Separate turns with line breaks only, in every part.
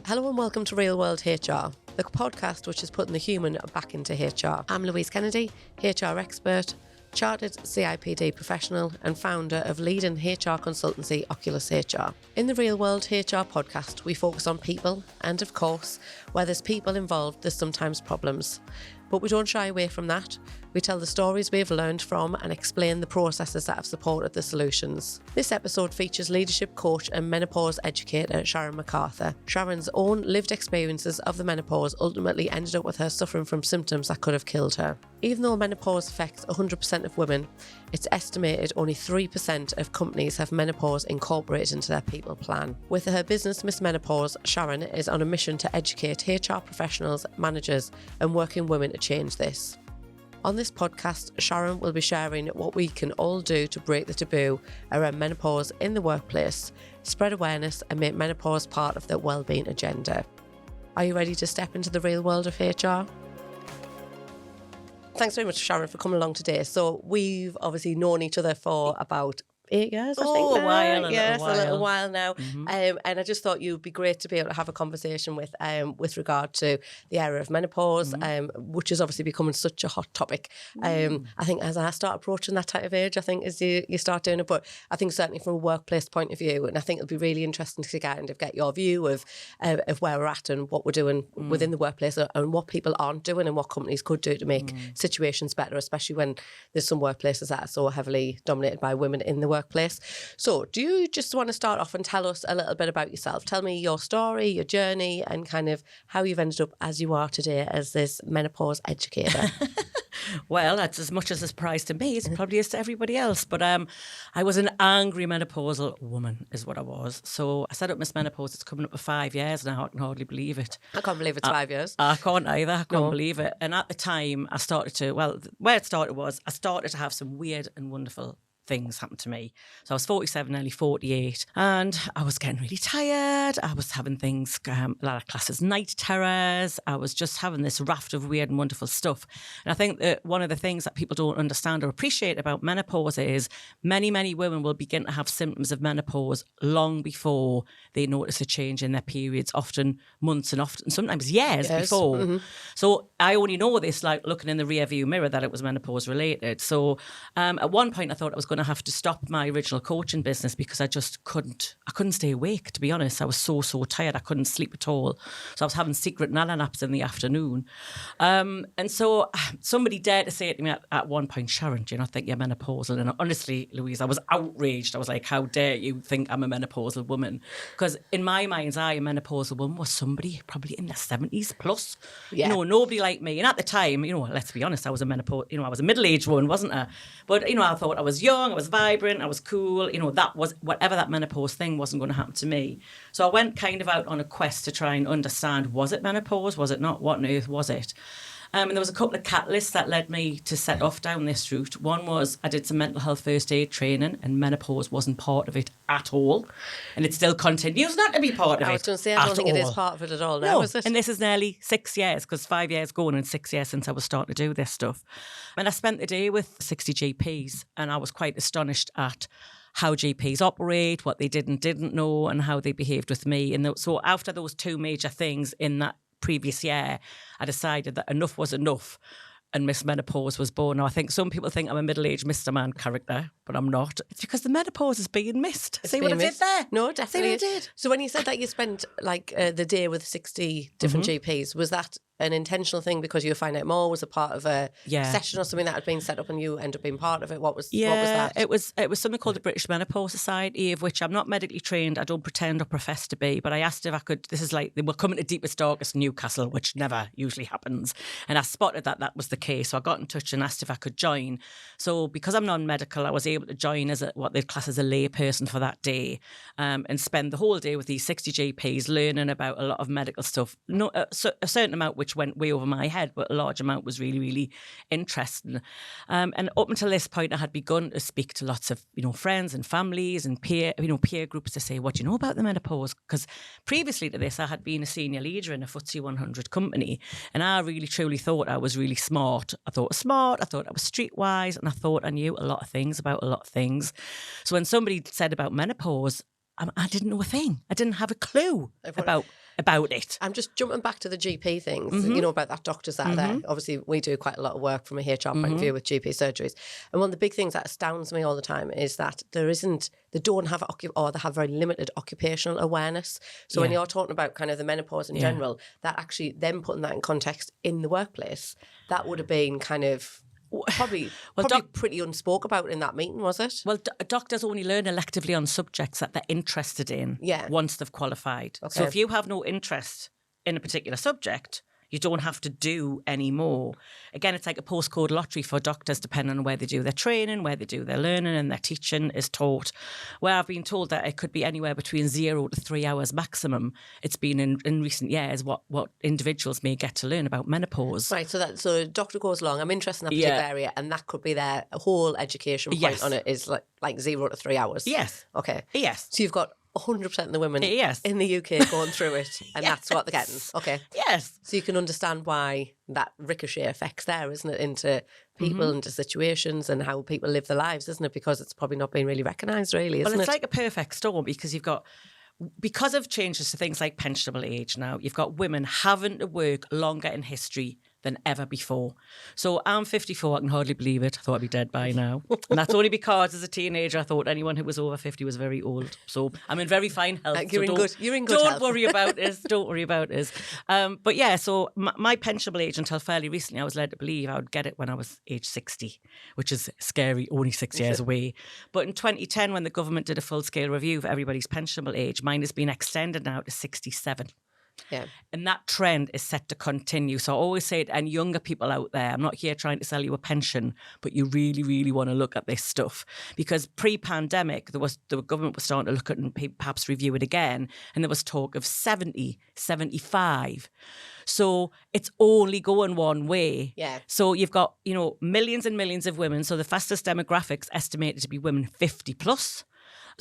Hello and welcome to Real World HR, the podcast which is putting the human back into HR. I'm Louise Kennedy, HR expert, chartered CIPD professional and founder of leading HR consultancy Oculus HR. In the Real World HR podcast, we focus on people and, of course, where there's people involved, there's sometimes problems. But we don't shy away from that. We tell the stories we have learned from and explain the processes that have supported the solutions. This episode features leadership coach and menopause educator Sharon MacArthur. Sharon's own lived experiences of the menopause ultimately ended up with her suffering from symptoms that could have killed her. Even though menopause affects 100% of women, it's estimated only 3% of companies have menopause incorporated into their people plan. With her business Miss Menopause, Sharon is on a mission to educate HR professionals, managers and working women to change this. On this podcast, Sharon will be sharing what we can all do to break the taboo around menopause in the workplace, spread awareness and make menopause part of the wellbeing agenda. Are you ready to step into the real world of HR? Thanks very much, Sharon, for coming along today. So we've obviously known each other for about 8 years, I think.
A while.
Yes, a little while now.
Mm-hmm.
And I just thought you'd be great to be able to have a conversation with regard to the area of menopause, which is obviously becoming such a hot topic. I think as I start approaching that type of age, I think as you start doing it, but I think certainly from a workplace point of view, and I think it'll be really interesting to get your view of where we're at and what we're doing within the workplace and what people aren't doing and what companies could do to make situations better, especially when there's some workplaces that are so heavily dominated by women in the workplace. So do you just want to start off and tell us a little bit about yourself? Tell me your story, your journey and kind of how you've ended up as you are today as this menopause educator.
Well, that's as much as a surprise to me as it probably is to everybody else. But I was an angry menopausal woman is what I was. So I set up Miss Menopause. It's coming up for 5 years now. I can hardly believe it.
I can't believe it's 5 years.
I can't either. I can't believe it. And at the time, where it started was I started to have some weird and wonderful things happened to me. So I was 47, nearly 48, and I was getting really tired. I was having things, a lot of classes, night terrors. I was just having this raft of weird and wonderful stuff. And I think that one of the things that people don't understand or appreciate about menopause is many, many women will begin to have symptoms of menopause long before they notice a change in their periods, often months and often sometimes years before. Mm-hmm. So I only know this like looking in the rear view mirror that it was menopause related. So at one point I thought I was going to have to stop my original coaching business because I just couldn't stay awake, to be honest. I was so tired. I couldn't sleep at all. So I was having secret nana naps in the afternoon. And so somebody dared to say to me at one point, Sharon, do you not think you're menopausal? And honestly, Louise, I was outraged. I was like, how dare you think I'm a menopausal woman? Because in my mind's eye, a menopausal woman was somebody probably in their 70s plus. Yeah. Nobody like me. And at the time, let's be honest, I was a I was a middle-aged woman, wasn't I? But, I thought I was young, I was vibrant, I was cool, that was, whatever that menopause thing wasn't going to happen to me. So I went kind of out on a quest to try and understand, was it menopause? Was it not? What on earth was it? And there was a couple of catalysts that led me to set off down this route. One was I did some mental health first aid training and menopause wasn't part of it at all. And it still continues not to be part of it.
I was going to say, I don't think it is part of it at all now, is it?
And this is nearly 6 years, because 5 years going and 6 years since I was starting to do this stuff. And I spent the day with 60 GPs and I was quite astonished at how GPs operate, what they didn't know and how they behaved with me. And so after those two major things in that previous year, I decided that enough was enough and Miss Menopause was born. Now, I think some people think I'm a middle-aged Mr. Man character, but I'm not. It's because the menopause is being missed. See what I did there?
No, definitely.
See what I did?
So when you said that you spent the day with 60 different GPs, was that an intentional thing because you were finding out more? Was it part of a session or something that had been set up and you ended up being part of it? What was that?
It was something called the British Menopause Society, of which I'm not medically trained. I don't pretend or profess to be, but I asked if I could. This is like, they were coming to deepest, darkest Newcastle, which never usually happens. And I spotted that was the case. So I got in touch and asked if I could join. So because I'm non-medical, I was able to join as what they'd class as a lay person for that day, and spend the whole day with these 60 GPs learning about a lot of medical stuff. A certain amount which went way over my head, but a large amount was really, really interesting. And up until this point, I had begun to speak to lots of, friends and families and peer groups to say, what do you know about the menopause? Because previously to this, I had been a senior leader in a FTSE 100 company, and I really, truly thought I was really smart. I thought I was smart, I thought I was streetwise, and I thought I knew a lot of things about a lot of things. So when somebody said about menopause, I didn't know a thing. I didn't have a clue about about it.
I'm just jumping back to the GP things, you know, about that doctors that are there. Obviously, we do quite a lot of work from a HR point of view with GP surgeries. And one of the big things that astounds me all the time is that they don't have, or they have very limited occupational awareness. So when you're talking about kind of the menopause in general, that actually, them putting that in context in the workplace, that would have been kind of probably pretty unspoke about in that meeting, was it?
Well, doctors only learn electively on subjects that they're interested in once they've qualified.
Okay.
So if you have no interest in a particular subject, you don't have to do any more. Again, it's like a postcode lottery for doctors, depending on where they do their training, where they do their learning and their teaching is taught. Where I've been told that it could be anywhere between 0 to 3 hours maximum. It's been in recent years what individuals may get to learn about menopause.
Right, so a doctor goes along, I'm interested in that particular area, and that could be their whole education point on it is like 0 to 3 hours.
Yes.
Okay.
Yes.
So you've got 100% of the women in the UK going through it, and that's what they're getting. Okay.
Yes.
So you can understand why that ricochet effects there, isn't it, into people, into situations and how people live their lives, isn't it? Because it's probably not being really recognised, really, isn't it?
Well, it's like a perfect storm because because of changes to things like pensionable age now, you've got women having to work longer in history than ever before. So I'm 54, I can hardly believe it. I thought I'd be dead by now. And that's only because as a teenager I thought anyone who was over 50 was very old. So I'm in very fine health.
You're in good health.
Don't worry about this. Don't worry about this. But yeah, so my pensionable age until fairly recently, I was led to believe I would get it when I was age 60, which is scary, only 6 years away. But in 2010, when the government did a full-scale review of everybody's pensionable age, mine has been extended now to 67.
Yeah.
And that trend is set to continue. So I always say it, and younger people out there, I'm not here trying to sell you a pension, but you really, really want to look at this stuff. Because pre-pandemic, the government was starting to look at and perhaps review it again. And there was talk of 70, 75. So it's only going one way.
Yeah.
So you've got, millions and millions of women. So the fastest demographics estimated to be women 50 plus.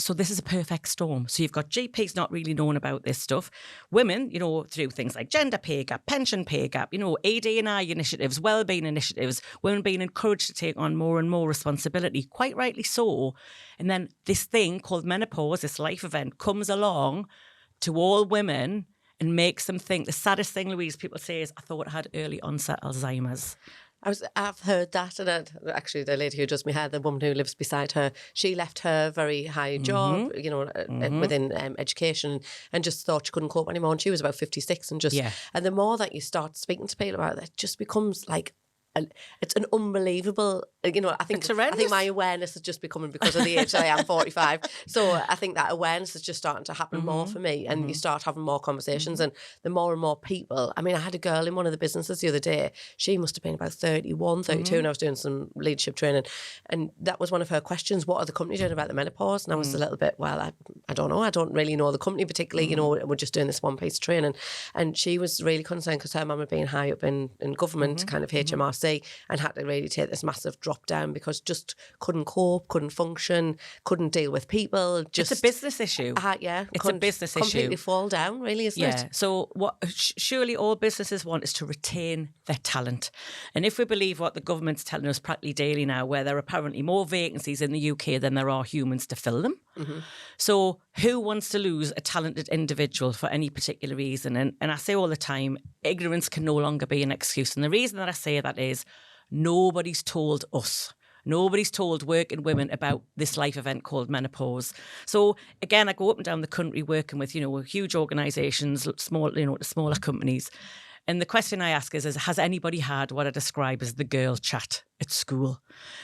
So this is a perfect storm. So you've got GPs not really knowing about this stuff. Women, through things like gender pay gap, pension pay gap, AD&I initiatives, wellbeing initiatives, women being encouraged to take on more and more responsibility, quite rightly so. And then this thing called menopause, this life event, comes along to all women and makes them think. The saddest thing, Louise, people say is, I thought I had early onset Alzheimer's.
I've heard that, and actually the lady who does my hair, the woman who lives beside her, she left her very high job, within education, and just thought she couldn't cope anymore. And she was about 56, and and the more that you start speaking to people about it, it just becomes like. It's an unbelievable, I think my awareness is just becoming because of the age that I am, 45. So I think that awareness is just starting to happen more for me, and you start having more conversations, and the more and more people. I mean, I had a girl in one of the businesses the other day. She must have been about 31, 32, and I was doing some leadership training, and that was one of her questions. What are the company doing about the menopause? And I was a little bit, well, I don't know. I don't really know the company particularly. We're just doing this one piece of training, and she was really concerned because her mum had been high up in government, kind of HMRC. And had to really take this massive drop down because just couldn't cope, couldn't function, couldn't deal with people.
It's a business issue.
It's
a business issue.
Completely fall down, really, isn't it?
Yeah. So what surely all businesses want is to retain their talent. And if we believe what the government's telling us practically daily now, where there are apparently more vacancies in the UK than there are humans to fill them. So who wants to lose a talented individual for any particular reason? And I say all the time, ignorance can no longer be an excuse. And the reason that I say that is nobody's told us. Nobody's told working women about this life event called menopause. So again, I go up and down the country working with, huge organisations, smaller companies. And the question I ask is has anybody had what I describe as the girl chat at school?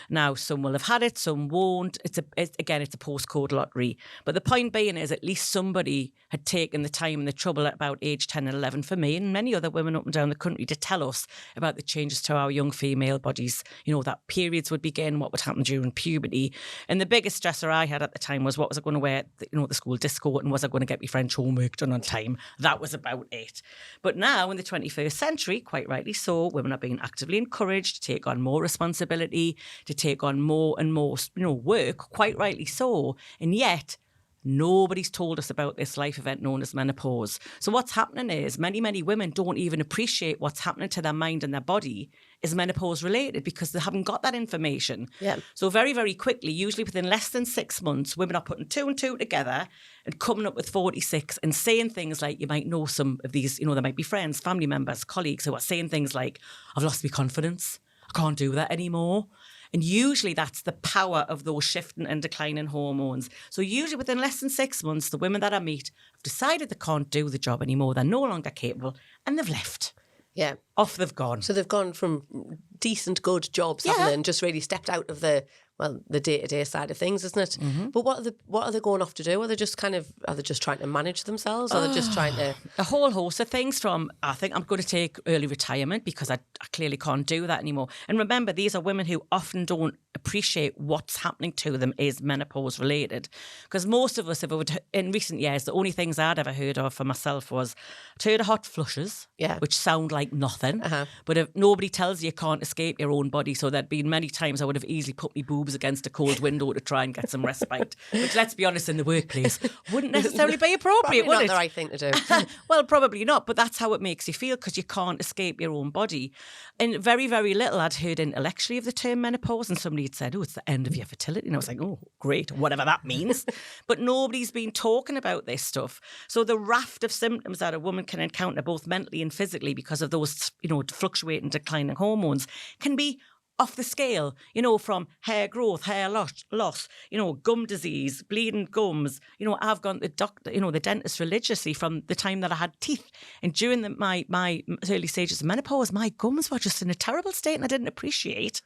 Now, some will have had it, some won't. It's a postcode lottery. But the point being is at least somebody had taken the time and the trouble at about age 10 and 11 for me and many other women up and down the country to tell us about the changes to our young female bodies. That periods would begin, what would happen during puberty. And the biggest stressor I had at the time was what was I going to wear at the school disco, and was I going to get my French homework done on time? That was about it. But now in the 21st century, quite rightly so, women are being actively encouraged to take on more responsibility, to take on more and more, work, quite rightly so. And yet, Nobody's told us about this life event known as menopause. So what's happening is many women don't even appreciate what's happening to their mind and their body is menopause related because they haven't got that information.
Yeah.
So very, very quickly, usually within less than 6 months, women are putting 2 and 2 together and coming up with 46 and saying things like, you might know some of these, there might be friends, family members, colleagues who are saying things like, I've lost my confidence. I can't do that anymore. And usually that's the power of those shifting and declining hormones. So usually within less than 6 months, the women that I meet have decided they can't do the job anymore. They're no longer capable and they've left.
Yeah.
Off they've gone.
So they've gone from decent, good jobs, haven't they? And just really stepped out of the day-to-day side of things, isn't it? Mm-hmm. But what are they going off to do? Are they just trying to manage themselves? Or are they just trying to...
A whole host of things from, I think I'm going to take early retirement because I clearly can't do that anymore. And remember, these are women who often don't appreciate what's happening to them is menopause related. Because most of us, in recent years, the only things I'd ever heard of for myself was, I'd heard of hot flushes, which sound like nothing. Uh-huh. But if nobody tells you can't escape your own body, so there'd been many times I would have easily put my boobs against a cold window to try and get some respite. Which, let's be honest, in the workplace wouldn't necessarily be appropriate, would it?
Not the right thing to do.
Well, probably not, but that's how it makes you feel because you can't escape your own body. And very, very little I'd heard intellectually of the term menopause, and somebody had said, oh, it's the end of your fertility. And I was like, oh, great, whatever that means. But nobody's been talking about this stuff. So the raft of symptoms that a woman can encounter both mentally and physically because of those, fluctuating, declining hormones can be off the scale, from hair growth, hair loss, gum disease, bleeding gums. I've gone to the doctor, the dentist religiously from the time that I had teeth. And during my early stages of menopause, my gums were just in a terrible state and I didn't appreciate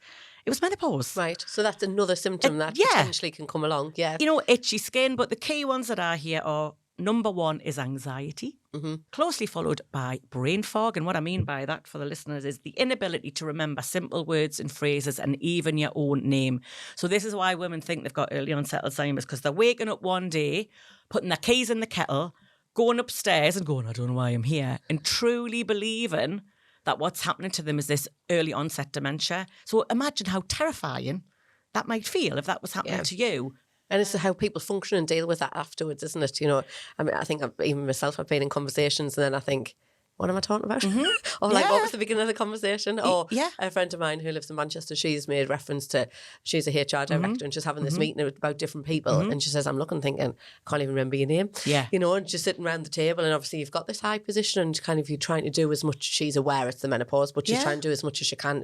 it was menopause.
Right. So that's another symptom that potentially can come along. Yeah.
Itchy skin. But the key ones that are here are, number one is anxiety, closely followed by brain fog. And what I mean by that for the listeners is the inability to remember simple words and phrases and even your own name. So this is why women think they've got early onset Alzheimer's, because they're waking up one day, putting their keys in the kettle, going upstairs and going, I don't know why I'm here, and truly believing that what's happening to them is this early onset dementia. So imagine how terrifying that might feel if that was happening to you.
And it's how people function and deal with that afterwards, isn't it? I think even myself, I've been in conversations and then I think, what am I talking about? Mm-hmm. Or what was the beginning of the conversation? Or a friend of mine who lives in Manchester, she's made reference to, she's a HR director and she's having this meeting about different people and she says, I'm looking thinking, I can't even remember your name. Yeah. And she's sitting around the table and obviously you've got this high position and kind of you're trying to do as much, she's aware it's the menopause, but she's trying to do as much as she can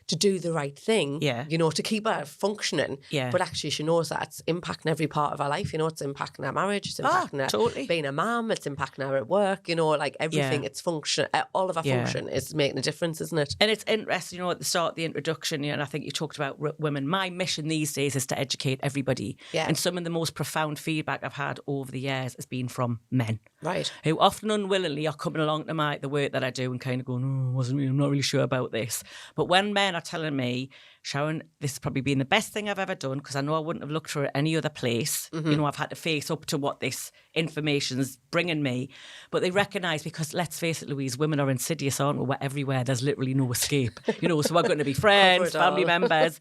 to do the right thing, to keep her functioning. Yeah. But actually she knows that it's impacting every part of her life. It's impacting her marriage, it's impacting her being a mum, it's impacting her at work, everything, it's function, all of our function is making a difference, isn't it?
And it's interesting, at the start of the introduction, and I think you talked about women. My mission these days is to educate everybody. Yeah. And some of the most profound feedback I've had over the years has been from men.
Right.
Who often unwillingly are coming along to the work that I do and kind of going, I'm not really sure about this. But when men are telling me, Sharon, this has probably been the best thing I've ever done because I know I wouldn't have looked for it any other place. I've had to face up to what this information's bringing me. But they recognise, because let's face it, Louise, women are insidious, aren't we? We're everywhere. There's literally no escape. So we're going to be friends, family members,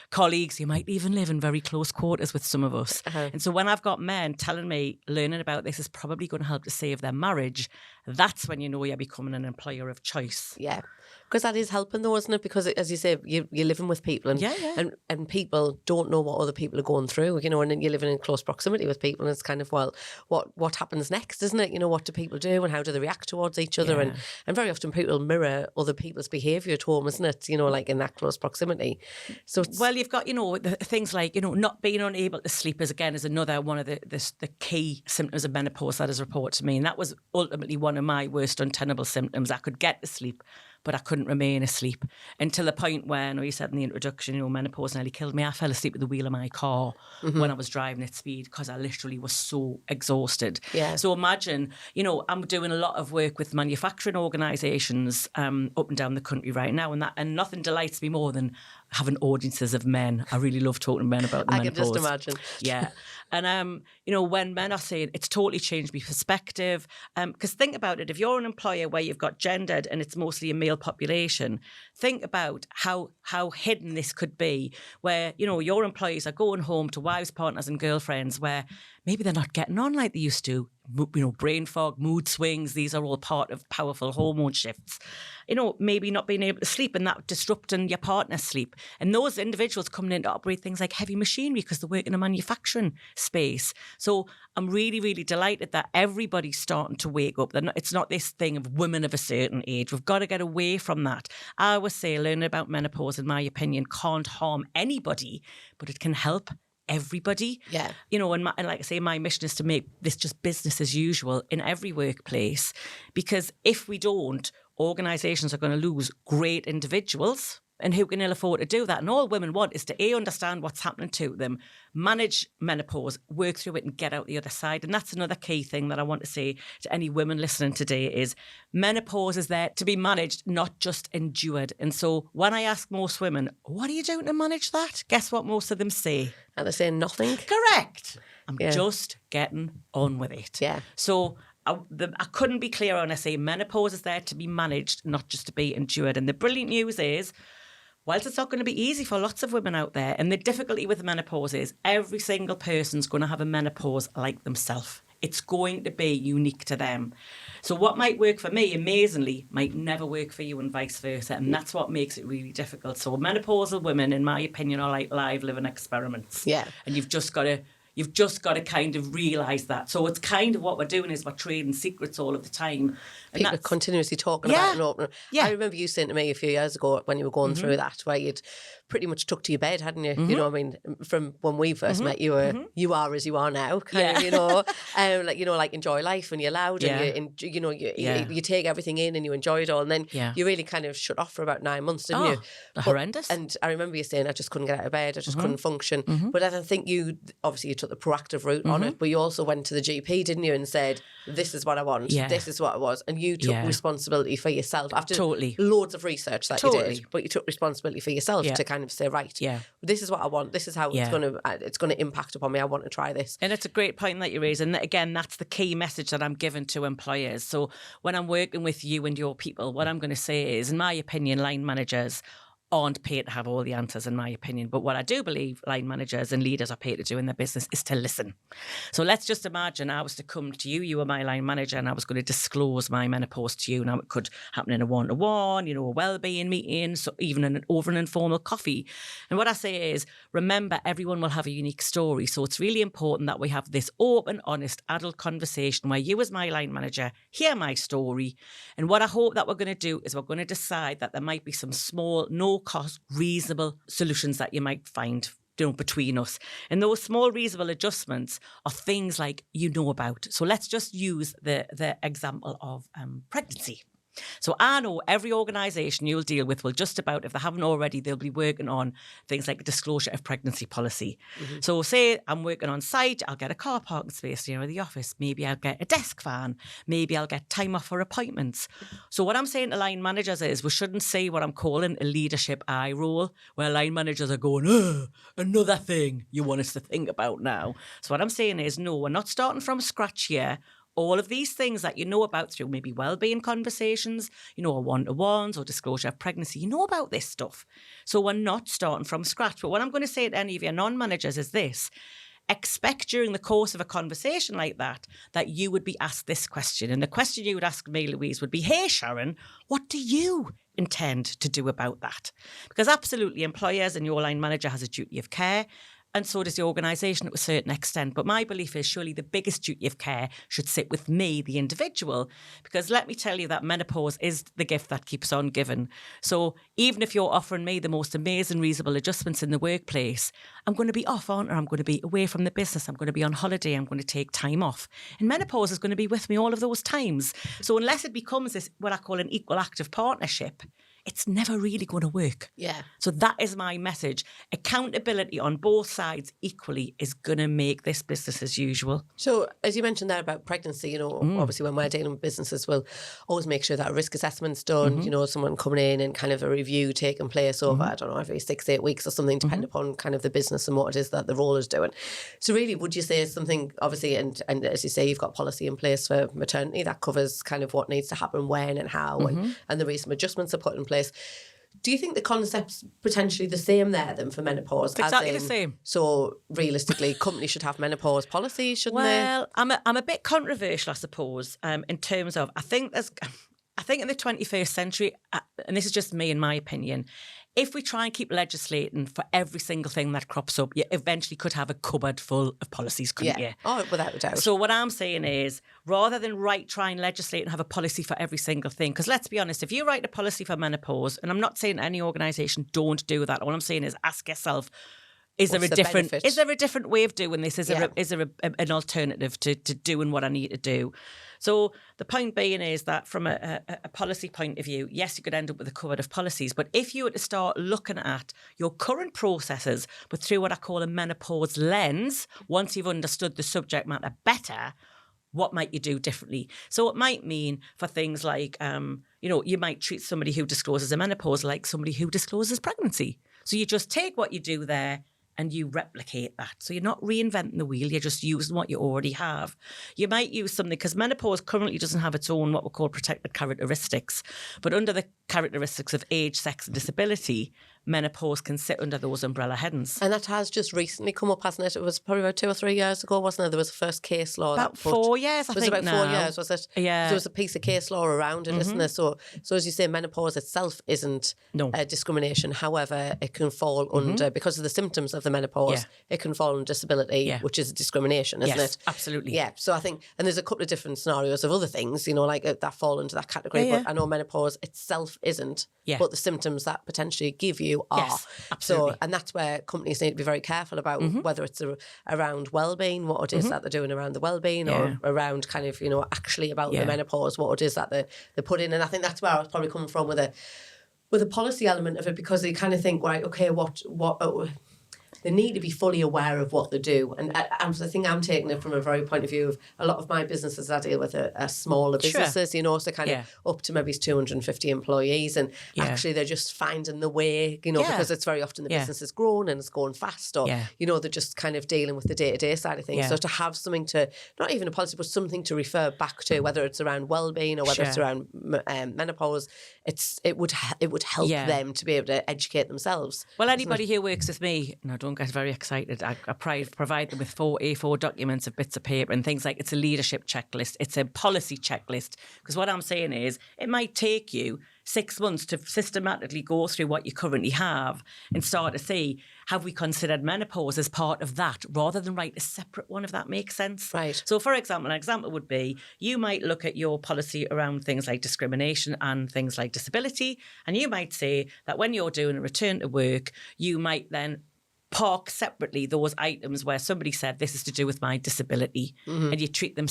colleagues. You might even live in very close quarters with some of us. And so when I've got men telling me learning about this is probably going to help to save their marriage, that's when you're becoming an employer of choice.
Yeah. Because that is helping though, isn't it? Because as you say, you're living with people and people don't know what other people are going through, and then you're living in close proximity with people and it's kind of, what happens next, isn't it? What do people do and how do they react towards each other? And very often people mirror other people's behaviour at home, isn't it? Like in that close proximity. So
you've got, the things like, not being unable to sleep is another one of the key symptoms of menopause that is reported to me. And that was ultimately one of my worst untenable symptoms. I could get to sleep, but I couldn't remain asleep until the point where, you said in the introduction, menopause nearly killed me. I fell asleep at the wheel of my car when I was driving at speed because I literally was so exhausted. Yeah. So imagine, I'm doing a lot of work with manufacturing organisations up and down the country right now, and nothing delights me more than having audiences of men. I really love talking to men about the menopause.
I can just imagine.
Yeah. And, when men are saying it's totally changed my perspective, because think about it, if you're an employer where you've got gendered and it's mostly a male population, think about how hidden this could be, where, your employees are going home to wives, partners and girlfriends where maybe they're not getting on like they used to. Brain fog, mood swings, these are all part of powerful hormone shifts. Maybe not being able to sleep and that disrupting your partner's sleep. And those individuals coming in to operate things like heavy machinery because they work in a manufacturing space. So I'm really, really delighted that everybody's starting to wake up. It's not this thing of women of a certain age. We've got to get away from that. I always say learning about menopause, in my opinion, can't harm anybody, but it can help everybody.
Yeah.
And like I say, my mission is to make this just business as usual in every workplace, because if we don't, organisations are going to lose great individuals. And who can ill afford to do that? And all women want is to understand what's happening to them, manage menopause, work through it and get out the other side. And that's another key thing that I want to say to any women listening today is menopause is there to be managed, not just endured. And so when I ask most women, what are you doing to manage that? Guess what most of them say?
And they're saying nothing.
Correct. I'm just getting on with it.
Yeah.
So I couldn't be clearer when I say menopause is there to be managed, not just to be endured. And the brilliant news is, whilst it's not going to be easy for lots of women out there, and the difficulty with menopause is every single person's going to have a menopause like themselves. It's going to be unique to them. So what might work for me, amazingly, might never work for you and vice versa. And that's what makes it really difficult. So menopausal women, in my opinion, are like live living experiments.
Yeah.
And you've just got to kind of realise that. So it's kind of what we're doing is we're trading secrets all of the time. And
people are continuously talking about it and opening.
Yeah.
I remember you saying to me a few years ago when you were going through that, where you'd pretty much took to your bed, hadn't you? You know what I mean? From when we first met, you are as you are now, kind of, like enjoy life and you're loud and you take everything in and you enjoy it all. And then you really kind of shut off for about 9 months, didn't you?
Horrendous.
And I remember you saying, I just couldn't get out of bed, I just couldn't function. But then I think you took the proactive route on it, but you also went to the GP, didn't you, and said, this is what I want, this is what it was. And you took responsibility for yourself after loads of research that you did, but you took responsibility for yourself to kind of say, right, this is what I want, this is how it's going to impact upon me, I want to try this.
And it's a great point that you raise, and again, that's the key message that I'm giving to employers. So when I'm working with you and your people, what I'm going to say is, in my opinion, line managers aren't paid to have all the answers, in my opinion. But what I do believe line managers and leaders are paid to do in their business is to listen. So let's just imagine I was to come to you were my line manager, and I was going to disclose my menopause to you. Now, it could happen in a one-to-one, a wellbeing meeting, so even over an informal coffee. And what I say is, remember, everyone will have a unique story. So it's really important that we have this open, honest, adult conversation where you as my line manager hear my story. And what I hope that we're going to do is we're going to decide that there might be some small, no-cost, reasonable solutions that you might find between us. And those small reasonable adjustments are things like about. So let's just use the example of pregnancy. So I know every organisation you'll deal with will just about, if they haven't already, they'll be working on things like a disclosure of pregnancy policy. So say I'm working on site, I'll get a car parking space near the office. Maybe I'll get a desk fan. Maybe I'll get time off for appointments. So what I'm saying to line managers is, we shouldn't say what I'm calling a leadership eye roll, where line managers are going, another thing you want us to think about now. So what I'm saying is, no, we're not starting from scratch here. All of these things that you know about through maybe wellbeing conversations, or one-to-ones or disclosure of pregnancy, you know about this stuff. So we're not starting from scratch. But what I'm going to say to any of your non-managers is this: expect during the course of a conversation like that you would be asked this question. And the question you would ask me, Louise, would be, hey, Sharon, what do you intend to do about that? Because absolutely, employers and your line manager has a duty of care. And so does the organisation to a certain extent. But my belief is surely the biggest duty of care should sit with me, the individual. Because let me tell you that menopause is the gift that keeps on giving. So even if you're offering me the most amazing reasonable adjustments in the workplace, I'm going to be off, aren't I? I'm going to be away from the business. I'm going to be on holiday. I'm going to take time off. And menopause is going to be with me all of those times. So unless it becomes this, what I call an equal active partnership, it's never really going to work.
Yeah.
So that is my message. Accountability on both sides equally is going to make this business as usual.
So, as you mentioned there about pregnancy, obviously when we're dealing with businesses, we'll always make sure that a risk assessment's done, someone coming in and kind of a review taking place over, I don't know, every 6-8 weeks or something, depending upon kind of the business and what it is that the role is doing. So really, would you say something, obviously, and as you say, you've got policy in place for maternity that covers kind of what needs to happen, when and how, and the reason adjustments are put in place. Do you think the concept's potentially the same there then for menopause?
It's exactly the same.
So realistically, companies should have menopause policies, shouldn't they?
Well, I'm a bit controversial, I suppose, in terms of I think in the 21st century, and this is just me in my opinion, if we try and keep legislating for every single thing that crops up, you eventually could have a cupboard full of policies, couldn't you?
Oh, without a doubt.
So what I'm saying is, rather than try and legislate and have a policy for every single thing, because let's be honest, if you write a policy for menopause, and I'm not saying any organisation don't do that, all I'm saying is ask yourself, is there a different way of doing this? Is there an alternative to doing what I need to do? So the point being is that from a policy point of view, yes, you could end up with a cupboard of policies, but if you were to start looking at your current processes, but through what I call a menopause lens, once you've understood the subject matter better, what might you do differently? So it might mean for things like, you might treat somebody who discloses a menopause like somebody who discloses pregnancy. So you just take what you do there and you replicate that. So you're not reinventing the wheel, you're just using what you already have. You might use something, because menopause currently doesn't have its own what we call protected characteristics, but under the characteristics of age, sex and disability, menopause can sit under those umbrella headings.
And that has just recently come up, hasn't it? It was probably about 2 or 3 years ago, wasn't it? There was a first case law.
About 4 years, I think.
Was it about 4 years, was it?
Yeah.
There was a piece of case law around it, isn't there? So as you say, menopause itself isn't discrimination. However, it can fall under, because of the symptoms of the menopause, it can fall under disability, which is discrimination, isn't it?
Absolutely.
Yeah. So I think, and there's a couple of different scenarios of other things, like that fall into that category. But I know menopause itself isn't, but the symptoms that potentially give you are.
Yes, absolutely.
So, and that's where companies need to be very careful about whether it's around wellbeing, what it is that they're doing around the wellbeing, or around kind of, actually about the menopause, what it is that they put in. And I think that's where I was probably coming from with a policy element of it, because they kind of think, right, okay, what they need to be fully aware of what they do. And I think I'm taking it from a very point of view of a lot of my businesses I deal with are smaller businesses, so kind of up to maybe 250 employees. And actually they're just finding the way, because it's very often the business is growing and it's going fast, or, they're just kind of dealing with the day-to-day side of things. So to have something to, not even a policy, but something to refer back to, whether it's around wellbeing or whether it's around menopause, it would help them to be able to educate themselves.
Well, anybody who works with me, don't get very excited. I provide them with 4 A4 documents of bits of paper and things like it's a leadership checklist, it's a policy checklist. Because what I'm saying is it might take you 6 months to systematically go through what you currently have and start to see, have we considered menopause as part of that, rather than write a separate one, if that makes sense.
Right.
So for example, an example would be, you might look at your policy around things like discrimination and things like disability, and you might say that when you're doing a return to work, you might then park separately those items where somebody said this is to do with my disability, and you treat them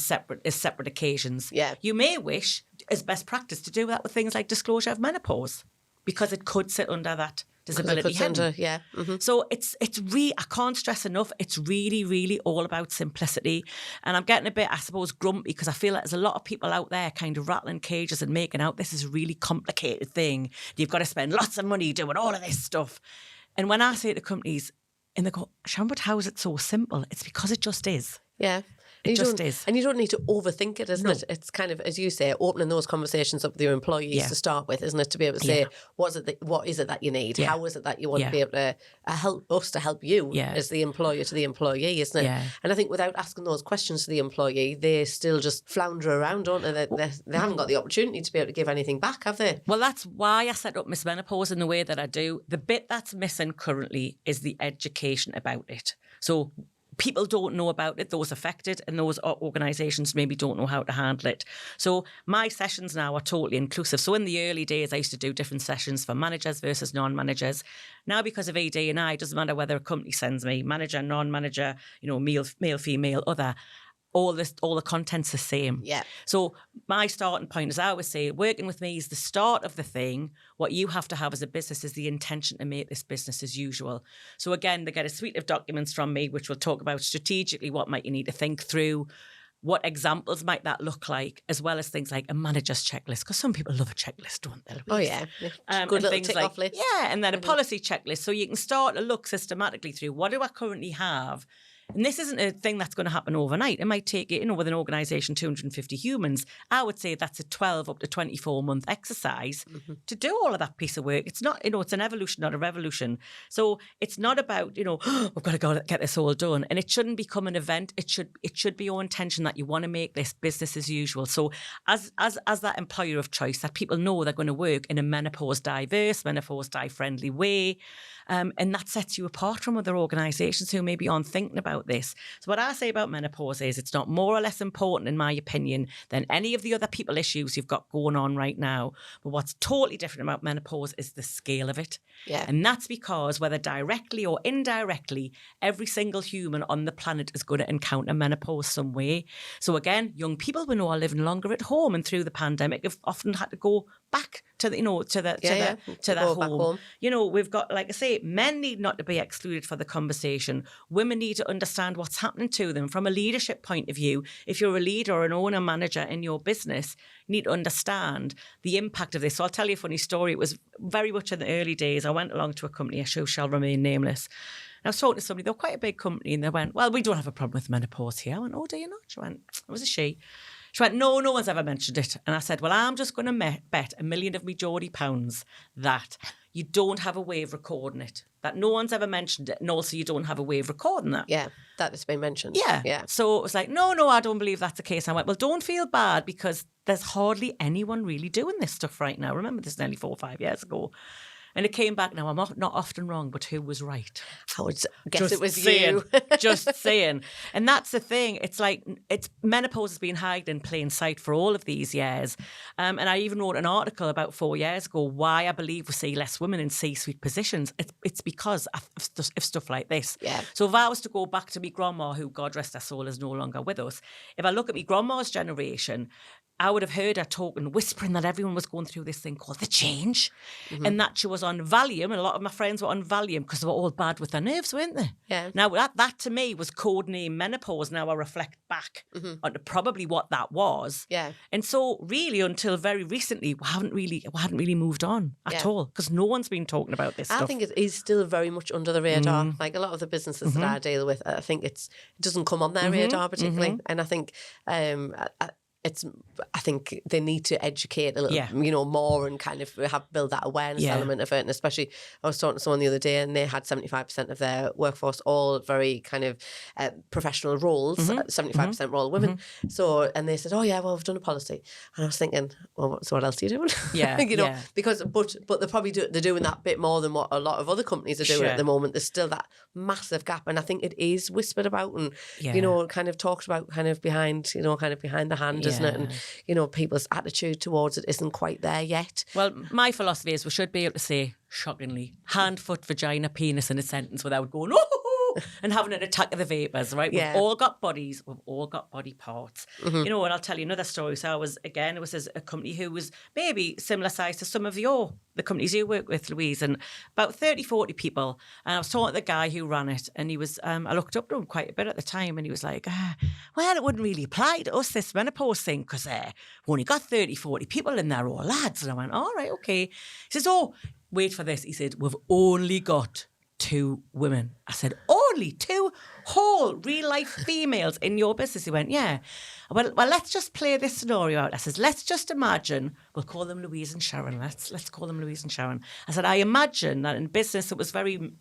as separate occasions. Yeah. You may wish, as best practice, to do that with things like disclosure of menopause, because it could sit under that disability heading. So it's I can't stress enough, it's really, really all about simplicity. And I'm getting a bit, I suppose, grumpy, because I feel like there's a lot of people out there kind of rattling cages and making out this is a really complicated thing. You've got to spend lots of money doing all of this stuff. And when I say to companies, and they go, Sharon, but how is it so simple? It's because it just is.
Yeah.
It just is.
And you don't need to overthink it, isn't it? It's kind of, as you say, opening those conversations up with your employees to start with, isn't it? To be able to say, what is it that you need? How is it that you want to be able to help us to help you as the employer to the employee, isn't it? And I think without asking those questions to the employee, they still just flounder around, don't they? They haven't got the opportunity to be able to give anything back, have they?
Well, that's why I set up Miss Menopause in the way that I do. The bit that's missing currently is the education about it. So people don't know about it, those affected, and those organisations maybe don't know how to handle it. So my sessions now are totally inclusive. So in the early days, I used to do different sessions for managers versus non-managers. Now, because of ED and I, it doesn't matter whether a company sends me manager, non-manager, male, female, other. all the content's the same.
Yeah.
So my starting point, as I always say, working with me is the start of the thing. What you have to have as a business is the intention to make this business as usual. So again, they get a suite of documents from me, which will talk about strategically what might you need to think through. What examples might that look like, as well as things like a manager's checklist, because some people love a checklist, don't they, Louise?
Oh, yeah. Good little tick-off list.
Yeah, and then a policy checklist, so you can start to look systematically through what do I currently have. And this isn't a thing that's going to happen overnight. It might take, with an organisation, 250 humans, I would say that's a 12 up to 24-month exercise to do all of that piece of work. It's not, it's an evolution, not a revolution. So it's not about, we've got to go get this all done. And it shouldn't become an event. It should be your intention that you want to make this business as usual. So as that employer of choice, that people know they're going to work in a menopause diverse, menopause friendly way. And that sets you apart from other organisations who maybe aren't thinking about this. So what I say about menopause is it's not more or less important, in my opinion, than any of the other people issues you've got going on right now. But what's totally different about menopause is the scale of it.
Yeah.
And that's because whether directly or indirectly, every single human on the planet is going to encounter menopause some way. So again, young people we know are living longer at home, and through the pandemic have often had to go back to the home. We've got, like I say, men need not to be excluded for the conversation. Women need to understand what's happening to them from a leadership point of view. If you're a leader or an owner manager in your business, you need to understand the impact of this. So I'll tell you a funny story. It was very much in the early days. I went along to a company, who shall remain nameless. And I was talking to somebody, they were quite a big company, and they went, well, we don't have a problem with menopause here. I went, oh, do you not? She went, it was a she. She went, no one's ever mentioned it. And I said, well, I'm just going to bet £1 million of me Geordie pounds that you don't have a way of recording it, that no one's ever mentioned it, and also you don't have a way of recording that.
Yeah, that has been mentioned.
Yeah. So it was like, no, I don't believe that's the case. I went, well, don't feel bad, because there's hardly anyone really doing this stuff right now. Remember, this is nearly 4 or 5 years ago. And it came back. Now, I'm not often wrong, but who was right?
I would guess
just
it was
saying,
you.
Just saying. And that's the thing. It's like menopause has been hiding in plain sight for all of these years. And I even wrote an article about 4 years ago why I believe we see less women in C-suite positions. It's because of stuff like this.
Yeah.
So if I was to go back to my grandma, who, God rest her soul, is no longer with us, if I look at my grandma's generation, I would have heard her talking, whispering that everyone was going through this thing called the change, and that she was on Valium, and a lot of my friends were on Valium because they were all bad with their nerves, weren't they?
Yeah.
Now, that to me was codename menopause. Now I reflect back on probably what that was.
Yeah.
And so really, until very recently, we hadn't really moved on at all, because no one's been talking about this stuff.
I think it is still very much under the radar. Like a lot of the businesses that I deal with, I think it doesn't come on their radar particularly. And I think I think they need to educate a little, more, and kind of build that awareness element of it. And especially, I was talking to someone the other day, and they had 75% of their workforce all very kind of professional roles, 75% were all women. So, and they said, oh yeah, well, we've done a policy. And I was thinking, well, so what else are you doing?
Yeah,
because, but they're probably they're doing that bit more than what a lot of other companies are doing at the moment. There's still that massive gap. And I think it is whispered about and, kind of talked about kind of behind the hand, isn't it? And, people's attitude towards it isn't quite there yet.
Well, my philosophy is we should be able to say, shockingly, hand, foot, vagina, penis in a sentence without going, and having an attack of the vapours, right?
Yeah.
We've all got bodies, we've all got body parts. And I'll tell you another story. So it was a company who was maybe similar size to some of the companies you work with, Louise, and about 30, 40 people. And I was talking to the guy who ran it, and he was, I looked up to him quite a bit at the time, and he was like, well, it wouldn't really apply to us, this menopause thing, because we only got 30, 40 people in there, all lads. And I went, all right, okay. He says, oh, wait for this. He said, we've only got 2 women. I said, only 2 whole real-life females in your business? He went, yeah. Well, let's just play this scenario out. I said, let's just imagine, we'll call them Louise and Sharon. Let's call them Louise and Sharon. I said, I imagine that in business, it was very,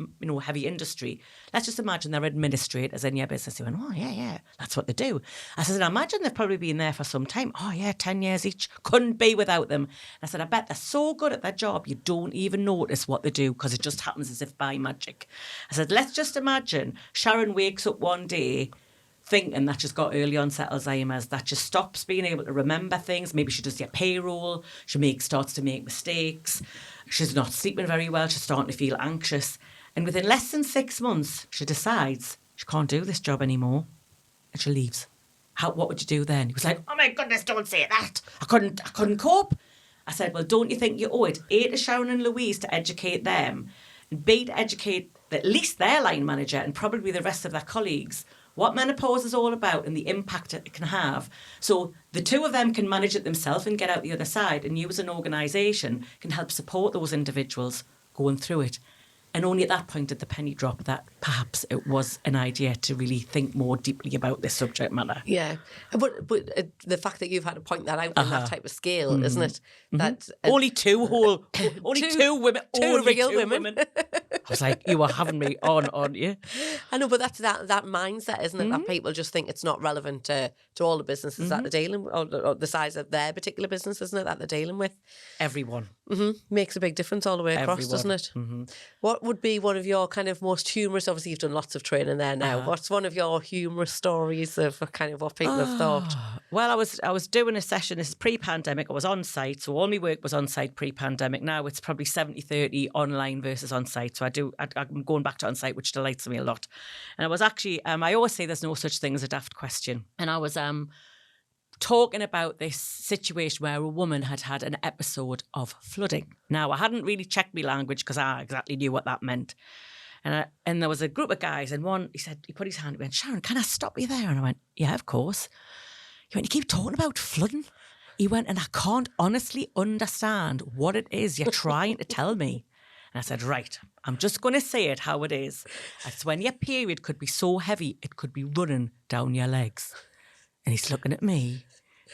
heavy industry. Let's just imagine they're administrators in your business. He went, oh, yeah, that's what they do. I said, I imagine they've probably been there for some time. Oh, yeah, 10 years each. Couldn't be without them. I said, I bet they're so good at their job, you don't even notice what they do, because it just happens as if by magic. I said, let's just imagine Sharon wakes up one day thinking that she's got early onset Alzheimer's, that she stops being able to remember things. Maybe she does your payroll. She starts to make mistakes. She's not sleeping very well. She's starting to feel anxious. And within less than 6 months, she decides she can't do this job anymore, and she leaves. what would you do then? He was like, oh my goodness, don't say that. I couldn't cope. I said, well, don't you think you owe it, A, to Sharon and Louise to educate them, and B, to educate at least their line manager and probably the rest of their colleagues what menopause is all about and the impact it can have. So the two of them can manage it themselves and get out the other side, and you as an organisation can help support those individuals going through it. And only at that point did the penny drop that perhaps it was an idea to really think more deeply about this subject matter.
Yeah. But the fact that you've had to point that out on that type of scale, isn't it? That
only two women.
Two real women.
I was like, you are having me on, aren't you?
I know, but that's that mindset, isn't it? That people just think it's not relevant to all the businesses that they're dealing with, or the size of their particular business, isn't it, that they're dealing with.
Everyone.
Makes a big difference all the way across, doesn't it? What would be one of your kind of most humorous, obviously you've done lots of training there now, what's one of your humorous stories of kind of what people have thought?
Well, I was doing a session, this is pre-pandemic, I was on site, so all my work was on site pre-pandemic. Now it's probably 70-30 online versus on site, so I'm going back to on site, which delights me a lot. And I was actually, I always say there's no such thing as a daft question, and I was talking about this situation where a woman had an episode of flooding. Now, I hadn't really checked my language because I exactly knew what that meant. And there was a group of guys, and one, he put his hand, he went, Sharon, can I stop you there? And I went, yeah, of course. He went, you keep talking about flooding. He went, and I can't honestly understand what it is you're trying to tell me. And I said, right, I'm just going to say it how it is. It's when your period could be so heavy, it could be running down your legs. And he's looking at me,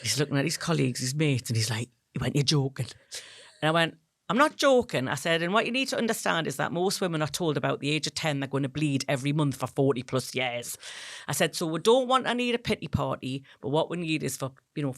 he's looking at his colleagues, his mates, and he's like, he went, you're joking. And I went, I'm not joking. I said, and what you need to understand is that most women are told about the age of 10 they're going to bleed every month for 40 plus years. I said, so we don't want to need a pity party, but what we need is for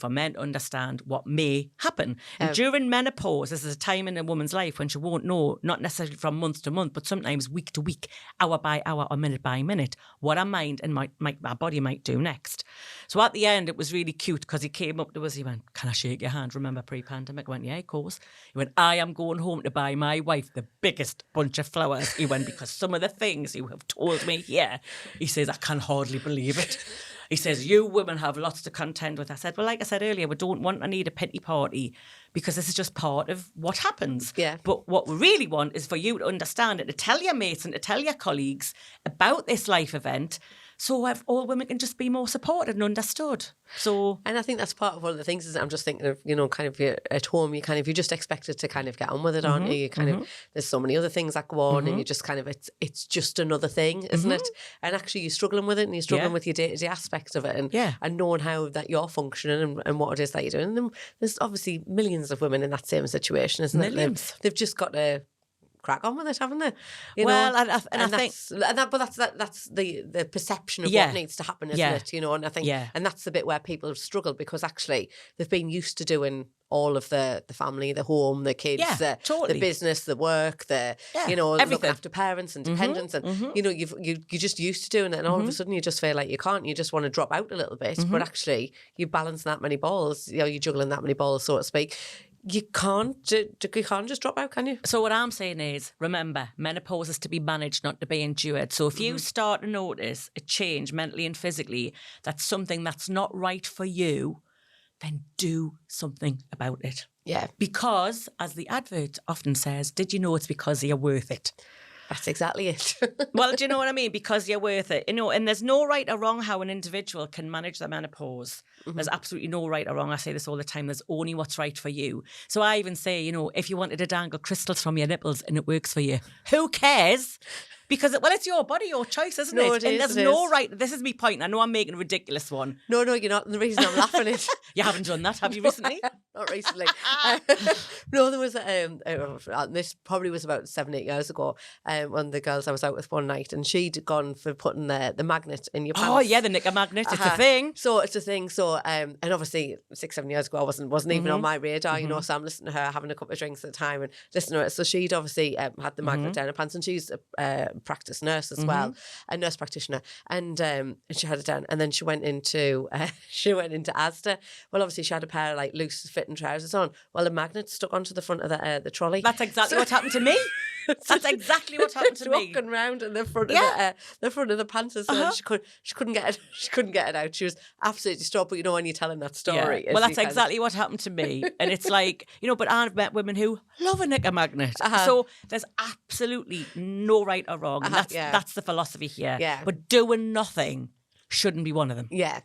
men to understand what may happen. And during menopause, this is a time in a woman's life when she won't know, not necessarily from month to month, but sometimes week to week, hour by hour or minute by minute, what our mind and our body might do next. So at the end, it was really cute because he came up to us, he went, can I shake your hand? Remember pre-pandemic? I went, yeah, of course. He went, I am going home to buy my wife the biggest bunch of flowers. He went, because some of the things you have told me here, he says, I can hardly believe it. He says, you women have lots to contend with. I said, well, like I said earlier, we don't want to need a pity party because this is just part of what happens.
Yeah.
But what we really want is for you to understand it, to tell your mates and to tell your colleagues about this life event, so all women can just be more supported and understood. And
I think that's part of one of the things is I'm just thinking of, kind of at home, you're just expected to kind of get on with it, aren't you? You kind of, there's so many other things that go on and you just kind of, it's just another thing, isn't it? And actually you're struggling with it and you're struggling with your day-to-day aspects of it and knowing how that you're functioning and what it is that you're doing. And then there's obviously millions of women in that same situation, isn't it? They've just got to crack on with it, haven't they? I think that's the perception of what needs to happen, isn't it? And I think, and that's the bit where people struggle because actually they've been used to doing all of the family, the home, the kids, the business, the work, looking after parents and dependents, and you're just used to doing it, and all of a sudden you just feel like you can't. You just want to drop out a little bit, but actually you balance that many balls. You're juggling that many balls, so to speak. You can't just drop out, can you?
So what I'm saying is, remember, menopause is to be managed, not to be endured. So if you start to notice a change mentally and physically, that's something that's not right for you, then do something about it.
Yeah.
Because, as the advert often says, did you know it's because you're worth it?
That's exactly it.
Well, do you know what I mean? Because you're worth it. And there's no right or wrong how an individual can manage their menopause. There's absolutely no right or wrong. I say this all the time. There's only what's right for you. So I even say, if you wanted to dangle crystals from your nipples and it works for you, who cares? Because, it's your body, your choice, isn't it? And there's no right. This is me point. I know I'm making a ridiculous one.
No, you're not. And the reason I'm laughing is...
You haven't done that, have you, recently?
Not recently. No, there was... this probably was about 7-8 years ago. One of the girls I was out with one night, and she'd gone for putting the magnet in your pants.
Oh, yeah, the knicker magnet. It's a thing.
So it's a thing. So, and obviously 6-7 years ago, I wasn't even on my radar, so I'm listening to her, having a couple of drinks at the time and listening to it. So she'd obviously had the magnet down her pants, and she's a practice nurse as well, a nurse practitioner, and she had it down, and then she went into Asda. Well, obviously she had a pair of loose fit putting trousers on. Well, a magnet stuck onto the front of the trolley.
That's exactly what happened to me. That's exactly what happened to me.
Walking around in the front of the front of the pants, so she couldn't get it. She couldn't get it out. She was absolutely distraught. But you know, when you're telling that story,
well, that's exactly what happened to me. And it's like, you know, but I've met women who love a knicker magnet. So there's absolutely no right or wrong. And that's the philosophy here.
Yeah.
But doing nothing shouldn't be one of them.
Yeah,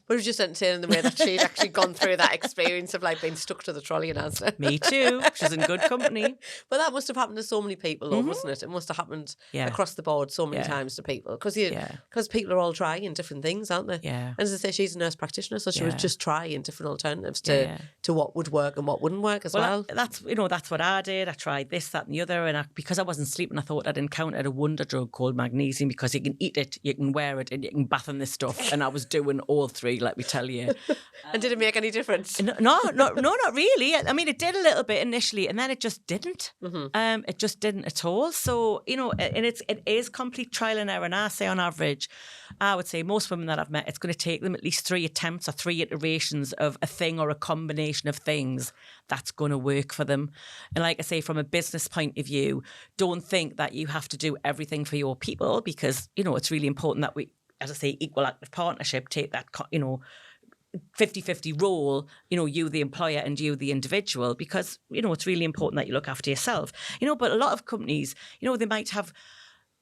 but it was just entertaining the way that she'd actually gone through that experience of like being stuck to the trolley and answer.
Me too. She's in good company.
But that must have happened to so many people, though, wasn't it? It must have happened across the board so many times to people. Because people are all trying different things, aren't they?
Yeah.
And as I say, she's a nurse practitioner, so she was just trying different alternatives to what would work and what wouldn't work as well.
That's what I did. I tried this, that and the other. And because I wasn't sleeping, I thought I'd encountered a wonder drug called magnesium, because you can eat it, you can wear it, and you can bath in this stuff. And I was doing all three, let me tell you.
And did it make any difference?
No, not really. I mean, it did a little bit initially, and then it just didn't. It just didn't at all. So, you know, and it is complete trial and error. And I say on average, I would say most women that I've met, it's going to take them at least 3 attempts or 3 iterations of a thing or a combination of things that's going to work for them. And like I say, from a business point of view, don't think that you have to do everything for your people, because, you know, it's really important that we, as I say, equal active partnership, take that, you know, 50-50 role, you know, you the employer and you the individual, because, you know, it's really important that you look after yourself. You know, but a lot of companies, you know, they might have,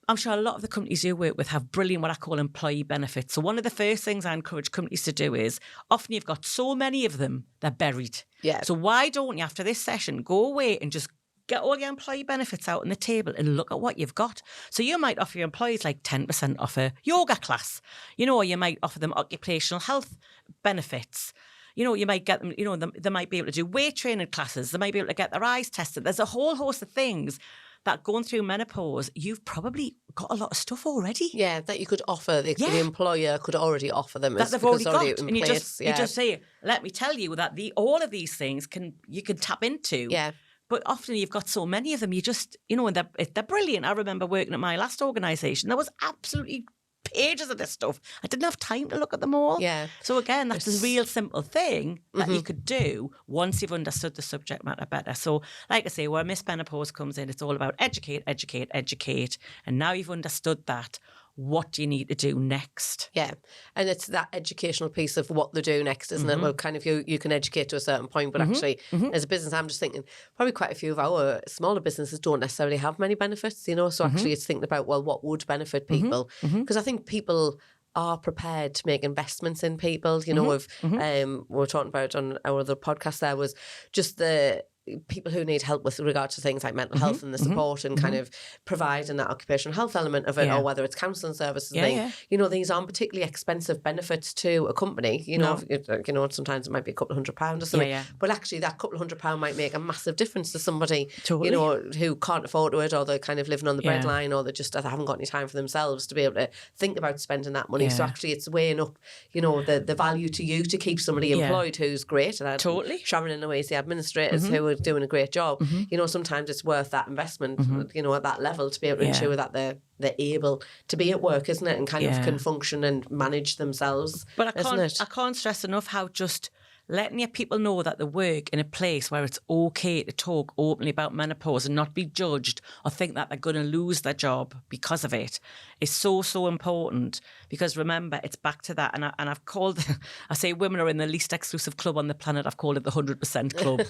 I'm sure a lot of the companies you work with have brilliant, what I call employee benefits. So one of the first things I encourage companies to do is, often you've got so many of them, they're buried.
Yeah.
So why don't you, after this session, go away and just get all your employee benefits out on the table and look at what you've got. So you might offer your employees like 10% off a yoga class, you know, or you might offer them occupational health benefits. You know, you might get them, you know, they might be able to do weight training classes. They might be able to get their eyes tested. There's a whole host of things that going through menopause, you've probably got a lot of stuff already.
Yeah, that you could offer, the employer could already offer them.
That they've already got.
In
and you
place.
just say, let me tell you that all of these things you can tap into.
Yeah.
But often you've got so many of them, you just, you know, and they're brilliant. I remember working at my last organisation. There was absolutely pages of this stuff. I didn't have time to look at them all.
Yeah.
So again, that's a real simple thing that you could do once you've understood the subject matter better. So like I say, where Miss Menopause comes in, it's all about educate. And now you've understood that, what do you need to do next?
Yeah. And it's that educational piece of what they do next, isn't it? Well, kind of you can educate to a certain point, but actually as a business, I'm just thinking probably quite a few of our smaller businesses don't necessarily have many benefits, you know, so actually it's thinking about, well, what would benefit people? Because I think people are prepared to make investments in people, you know, we were talking about on our other podcast there was just the people who need help with regard to things like mental health and the support and kind of providing that occupational health element of it, or whether it's counselling services you know, these aren't particularly expensive benefits to a company, you know, you know, sometimes it might be a couple of £100 or something, but actually that couple of £100 might make a massive difference to somebody, you know, who can't afford to it, or they're kind of living on the breadline, or they just haven't got any time for themselves to be able to think about spending that money. So actually it's weighing up, you know, the value to you to keep somebody employed who's great. And Sharon and Louise, the administrators who are doing a great job, you know, sometimes it's worth that investment, you know, at that level to be able to ensure that they're able to be at work, isn't it, and kind of can function and manage themselves.
But I can't stress enough how just letting your people know that they work in a place where it's okay to talk openly about menopause and not be judged or think that they're going to lose their job because of it is so important. Because remember, it's back to that. And I've called, I say women are in the least exclusive club on the planet. I've called it the 100% club.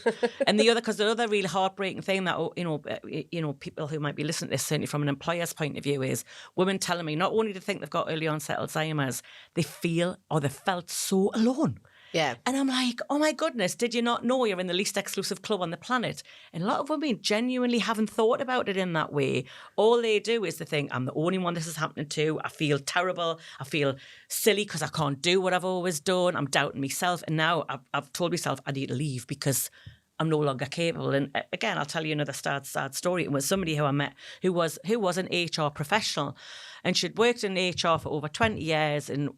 And the other really heartbreaking thing that, you know, people who might be listening to this, certainly from an employer's point of view, is women telling me not only to think they've got early onset Alzheimer's, they feel or they felt so alone.
Yeah.
And I'm like, oh my goodness, did you not know you're in the least exclusive club on the planet? And a lot of women genuinely haven't thought about it in that way. All they do is they think, I'm the only one this is happening to. I feel terrible. I feel silly because I can't do what I've always done. I'm doubting myself. And now I've told myself I need to leave because I'm no longer capable. And again, I'll tell you another sad story. It was somebody who I met who was an HR professional, and she'd worked in HR for over 20 years, and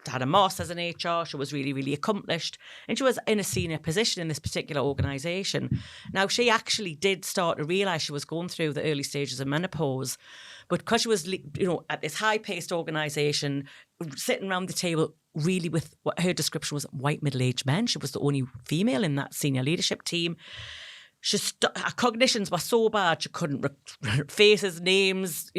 had a master's in HR. She was really, really accomplished, and she was in a senior position in this particular organisation. Now, she actually did start to realise she was going through the early stages of menopause, but because she was, you know, at this high-paced organisation, sitting around the table really with what her description was white middle-aged men. She was the only female in that senior leadership team. Her cognitions were so bad, she couldn't faces, names,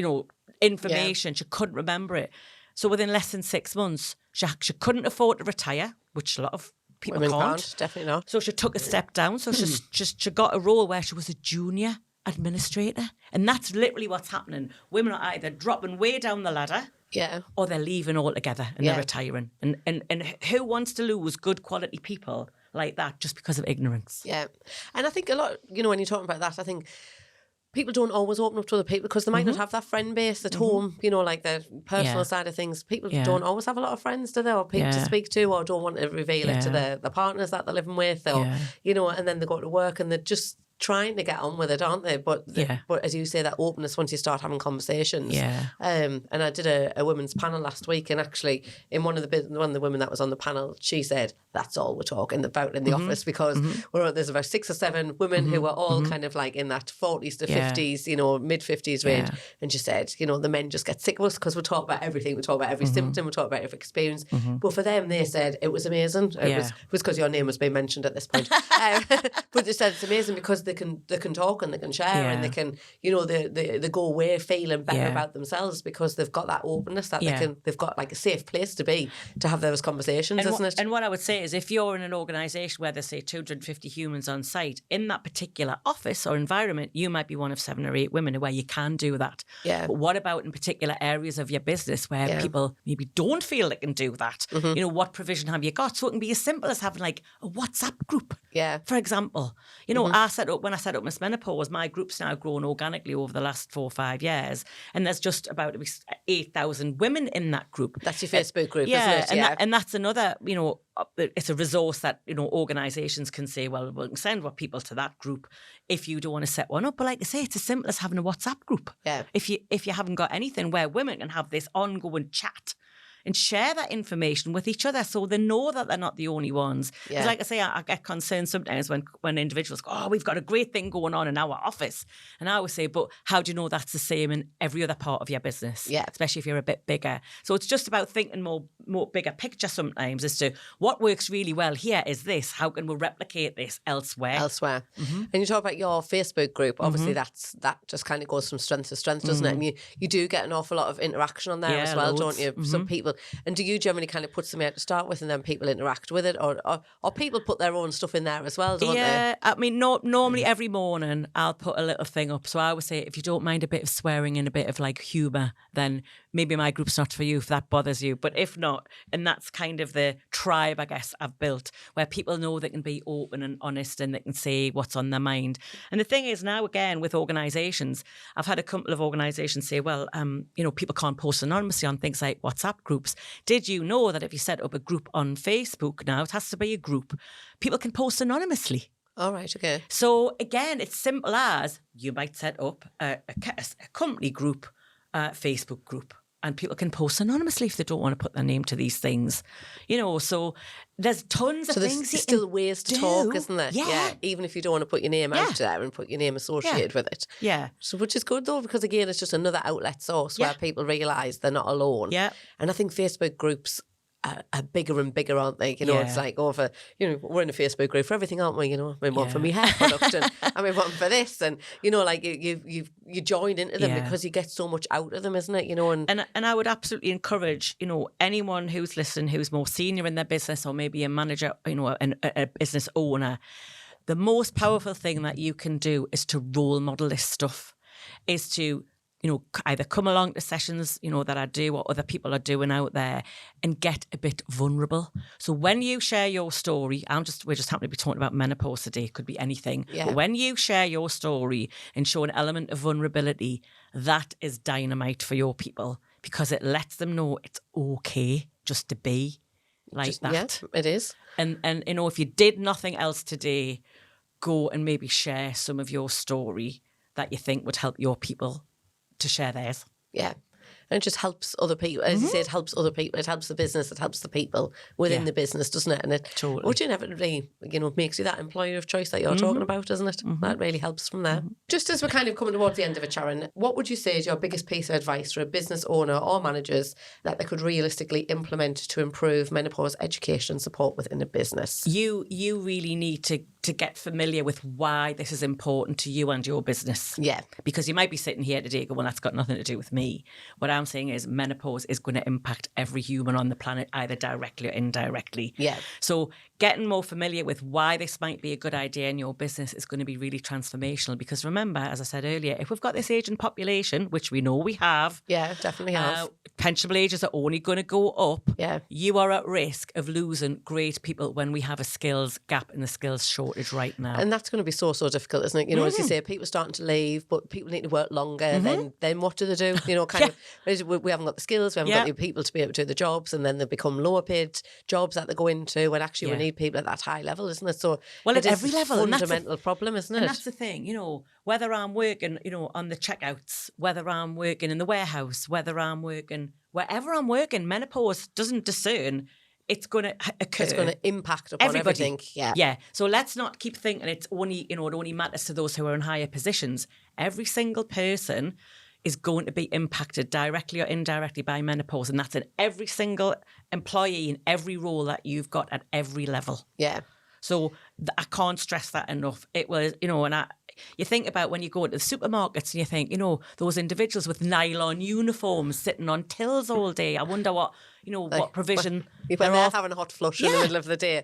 information. She couldn't remember it. So within less than 6 months, she couldn't afford to retire, which a lot of people
Women
can't.
Definitely not.
So she took a step down. So she got a role where she was a junior administrator. And that's literally what's happening. Women are either dropping way down the ladder, or they're leaving altogether and they're retiring. And who wants to lose good quality people like that just because of ignorance?
Yeah. And I think a lot, when you're talking about that, I think people don't always open up to other people because they might not have that friend base at home, like the personal side of things. People don't always have a lot of friends, do they? Or people to speak to, or don't want to reveal it to the partners that they're living with, or, and then they go to work and they're just trying to get on with it, aren't they? But as you say, that openness once you start having conversations. And I did a women's panel last week, and actually in one of the women that was on the panel, she said that's all we're talking about in the office, because there's about 6 or 7 women who are all kind of like in that 40s to 50s, mid 50s range. And she said, the men just get sick of us because we talk about everything. We talk about every symptom. We talk about every experience. But for them, they said it was amazing. It was because your name was being mentioned at this point. But they said it's amazing because they can talk and they can share and they can, they go away feeling better about themselves because they've got that openness that they've got like a safe place to have those conversations, isn't it?
And what I would say is, if you're in an organisation where there's, say, 250 humans on site, in that particular office or environment, you might be one of 7 or 8 women where you can do that. But what about in particular areas of your business where people maybe don't feel they can do that? What provision have you got? So it can be as simple as having like a WhatsApp group, for example. When I set up Miss Menopause, my group's now grown organically over the last 4 or 5 years, and there's just about 8,000 women in that group.
That's your Facebook group, isn't it?
And that's another, it's a resource that, organisations can say, well, we can send people to that group if you don't want to set one up. But like I say, it's as simple as having a WhatsApp group. If you haven't got anything where women can have this ongoing chat and share that information with each other so they know that they're not the only ones. Because like I say, I get concerned sometimes when individuals go, oh, we've got a great thing going on in our office. And I always say, but how do you know that's the same in every other part of your business? Especially if you're a bit bigger. So it's just about thinking more bigger picture sometimes as to what works really well here is this. How can we replicate this elsewhere? And you talk about your Facebook group. Obviously, that just kind of goes from strength to strength, doesn't it? And you do get an awful lot of interaction on there as well, don't you? Some people. And do you generally kind of put something out to start with and then people interact with it? Or people put their own stuff in there as well, don't they? Yeah, I mean, normally every morning I'll put a little thing up. So I would say, if you don't mind a bit of swearing and a bit of like humour, then maybe my group's not for you if that bothers you. But if not, and that's kind of the tribe, I guess, I've built, where people know they can be open and honest and they can say what's on their mind. And the thing is now, again, with organisations, I've had a couple of organisations say, well, people can't post anonymously on things like WhatsApp groups. Did you know that if you set up a group on Facebook now, it has to be a group, people can post anonymously?
All right, okay.
So again, it's simple as you might set up a company group, Facebook group, and people can post anonymously if they don't want to put their name to these things. So there's tons of things.
There's still ways to talk, isn't there?
Yeah.
Even if you don't want to put your name out there and put your name associated with it.
Yeah.
So which is good though, because again, it's just another outlet source where people realise they're not alone.
Yeah.
And I think Facebook groups are bigger and bigger, aren't they? It's like over, we're in a Facebook group for everything, aren't we? I mean, one for my hair product and I mean, one for this. And, like you join into them because you get so much out of them, isn't it? And
I would absolutely encourage, anyone who's listening, who's more senior in their business or maybe a manager, a business owner, the most powerful thing that you can do is to role model this stuff, is to either come along to sessions, that I do or other people are doing out there and get a bit vulnerable. So when you share your story, we're just happen to be talking about menopause today, it could be anything. Yeah. But when you share your story and show an element of vulnerability, that is dynamite for your people because it lets them know it's okay just to be like that.
Yeah, it is.
And if you did nothing else today, go and maybe share some of your story that you think would help your people to share theirs.
Yeah. And it just helps other people. As you say, it helps other people. It helps the business. It helps the people within the business, doesn't it? And it
Totally.
which inevitably, makes you that employer of choice that you're talking about, doesn't it? That really helps from there. Just as we're kind of coming towards the end of it, Sharon, what would you say is your biggest piece of advice for a business owner or managers that they could realistically implement to improve menopause education and support within a business?
You really need to get familiar with why this is important to you and your business.
Yeah.
Because you might be sitting here today going, well, that's got nothing to do with me. What I'm saying is menopause is going to impact every human on the planet, either directly or indirectly.
Yeah.
So getting more familiar with why this might be a good idea in your business is going to be really transformational. Because remember, as I said earlier, if we've got this aging population, which we know we have.
Yeah, definitely have.
Pensionable ages are only going to go up.
Yeah.
You are at risk of losing great people when we have a skills gap and the skills shortage right now.
And that's going to be so difficult, isn't it? As you say, people are starting to leave, but people need to work longer. Then what do they do? We haven't got the skills, we haven't got the people to be able to do the jobs, and then they become lower paid jobs that they go into when actually we need people at that high level, isn't it? So
at every level,
a fundamental problem, isn't it?
And that's the thing, whether I'm working, on the checkouts, whether I'm working in the warehouse, whether I'm working wherever I'm working, menopause doesn't discern. It's going to occur.
It's going to impact upon
everybody.
Everything. Yeah.
Yeah. So let's not keep thinking it's only, it only matters to those who are in higher positions. Every single person is going to be impacted directly or indirectly by menopause. And that's in every single employee in every role that you've got at every level.
Yeah.
So I can't stress that enough. It was, you think about when you go into the supermarkets and you think, those individuals with nylon uniforms sitting on tills all day. I wonder what provision
when they're having a hot flush in the middle of the day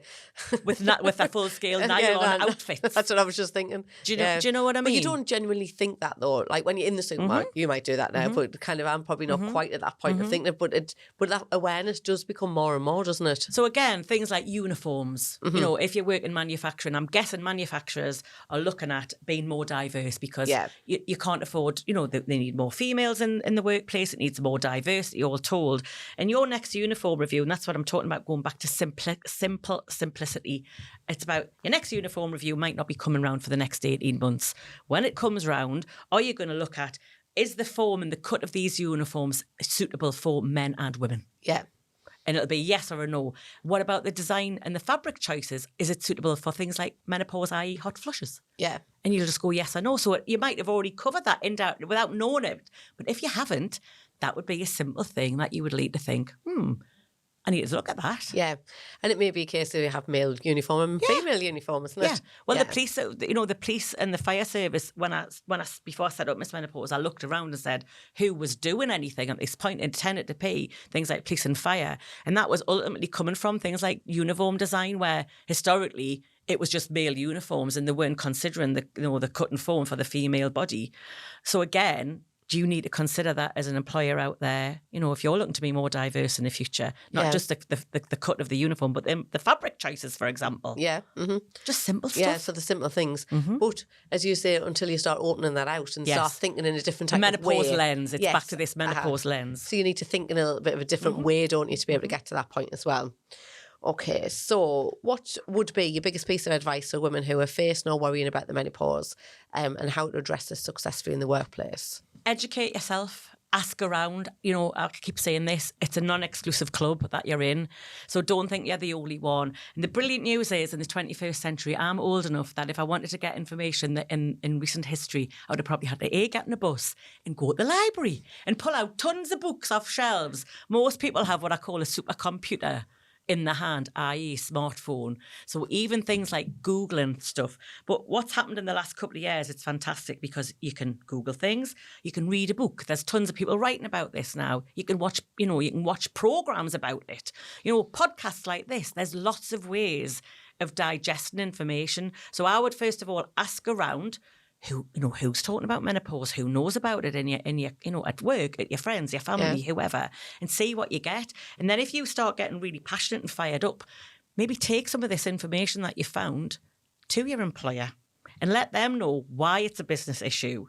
with their full scale nylon outfits.
That's what I was just thinking.
Do you know what I mean?
But you don't genuinely think that though. Like when you're in the supermarket, you might do that now, but kind of I'm probably not quite at that point of thinking it. But that awareness does become more and more, doesn't it?
So again, things like uniforms. If you work in manufacturing, I'm guessing manufacturers are looking at being more diverse because you can't afford. They need more females in the workplace. It needs more diversity, all told. And your next uniform review, and that's what I'm talking about, going back to simple simplicity. It's about your next uniform review might not be coming around for the next 18 months. When it comes round, are you going to look at, is the form and the cut of these uniforms suitable for men and women?
Yeah.
And it'll be yes or a no. What about the design and the fabric choices? Is it suitable for things like menopause, i.e. hot flushes?
Yeah.
And you'll just go yes or no. So you might have already covered that without knowing it. But if you haven't, that would be a simple thing that you would lead to think, I need to look at that.
Yeah. And it may be a case that you have male uniform and female uniform, isn't it?
Well, the police, the police and the fire service, before I set up Miss Menopause, I looked around and said, who was doing anything at this point and tended to be things like police and fire. And that was ultimately coming from things like uniform design, where historically it was just male uniforms and they weren't considering the cut and form for the female body. So again, do you need to consider that as an employer out there? If you're looking to be more diverse in the future, not just the cut of the uniform, but the fabric choices, for example.
Yeah. Mm-hmm.
Just simple stuff.
Yeah, so the simple things. But as you say, until you start opening that out and start thinking in a different type of way.
Menopause lens. It's back to this menopause lens.
So you need to think in a little bit of a different way, don't you, to be able to get to that point as well. Okay, so what would be your biggest piece of advice for women who are facing or worrying about the menopause and how to address this successfully in the workplace?
Educate yourself. Ask around. I keep saying this, it's a non-exclusive club that you're in. So don't think you're the only one. And the brilliant news is, in the 21st century, I'm old enough that if I wanted to get information that in recent history, I would have probably had to get in a bus and go to the library and pull out tons of books off shelves. Most people have what I call a supercomputer in the hand, i.e. smartphone. So even things like Googling stuff. But what's happened in the last couple of years, it's fantastic because you can Google things, you can read a book. There's tons of people writing about this now. You can watch, programs about it. Podcasts like this. There's lots of ways of digesting information. So I would first of all ask around who's talking about menopause, who knows about it in your at work, at your friends, your family, whoever, and see what you get. And then if you start getting really passionate and fired up, maybe take some of this information that you found to your employer and let them know why it's a business issue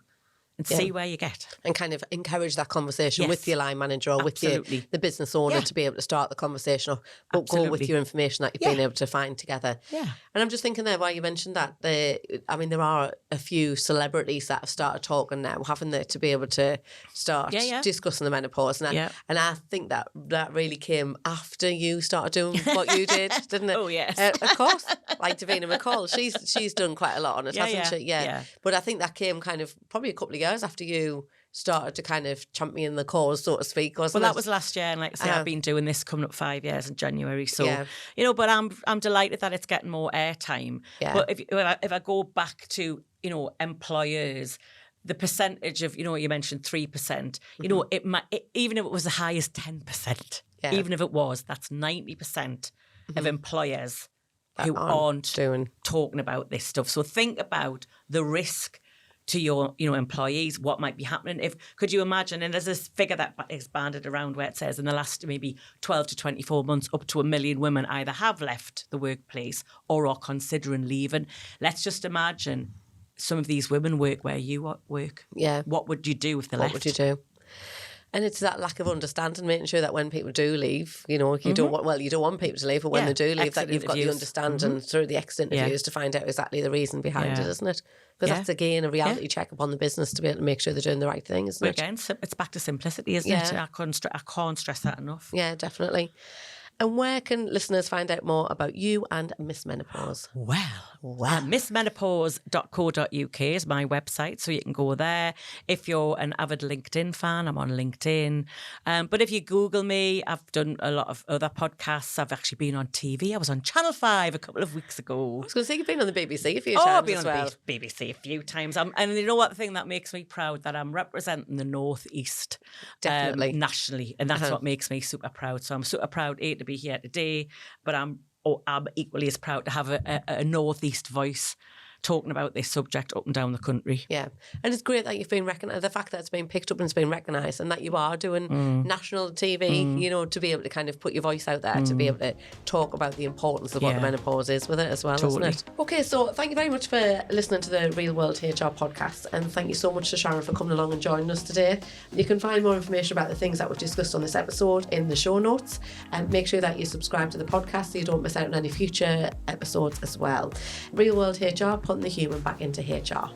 and see where you get.
And kind of encourage that conversation with your line manager or with the business owner to be able to start the conversation, or go with your information that you've been able to find together.
Yeah.
And I'm just thinking there, while you mentioned that, there are a few celebrities that have started talking now, haven't they, to be able to start discussing the menopause. And I think that really came after you started doing what you did, didn't it?
Oh, yes.
Of course. Like Davina McCall, she's done quite a lot on it, hasn't she? Yeah. But I think that came kind of probably a couple of years after you started to kind of champion the cause, so to speak, wasn't it?
Well, that was last year, and like I say, I've been doing this coming up 5 years in January. So, you know, but I'm delighted that it's getting more airtime. Yeah. But if I go back to, you know, employers, the percentage of, you know, you mentioned 3%, you know, even if it was the highest 10%, even if it was, that's 90% of employers who aren't talking about this stuff. So think about the risk to your, you know, employees, what might be happening. Could you imagine, and there's this figure that is banded around where it says in the last maybe 12 to 24 months, up to 1 million women either have left the workplace or are considering leaving. Let's just imagine some of these women work where you work. Yeah. What would you do if they left?
What would you do? And it's that lack of understanding, making sure that when people do leave, you know, you don't want people to leave, but when they do leave, that you've got the understanding through the exit interviews to find out exactly the reason behind it, isn't it? Because that's, again, a reality check upon the business to be able to make sure they're doing the right thing, isn't it?
Again, it's back to simplicity, isn't it? I can't stress that enough.
Yeah, definitely. And where can listeners find out more about you and Miss Menopause?
Well, missmenopause.co.uk is my website, so you can go there. If you're an avid LinkedIn fan, I'm on LinkedIn. But if you Google me, I've done a lot of other podcasts. I've actually been on TV. I was on Channel 5 a couple of weeks ago.
I was going to say, you've been on the BBC a few times
I've been
as
on
well.
the BBC a few times. And you know what, the thing that makes me proud, that I'm representing the North East nationally. And that's what makes me super proud. So I'm super proud, to be here today, but I'm equally as proud to have a northeast voice talking about this subject up and down the country.
Yeah. And it's great that you've been recognised, the fact that it's been picked up and it's been recognised, and that you are doing national TV, you know, to be able to kind of put your voice out there, to be able to talk about the importance of what the menopause is with it as well, isn't it? Okay, so thank you very much for listening to the Real World HR podcast, and thank you so much to Sharon for coming along and joining us today. You can find more information about the things that we've discussed on this episode in the show notes, and make sure that you subscribe to the podcast so you don't miss out on any future episodes as well. Real World HR, putting the human back into HR.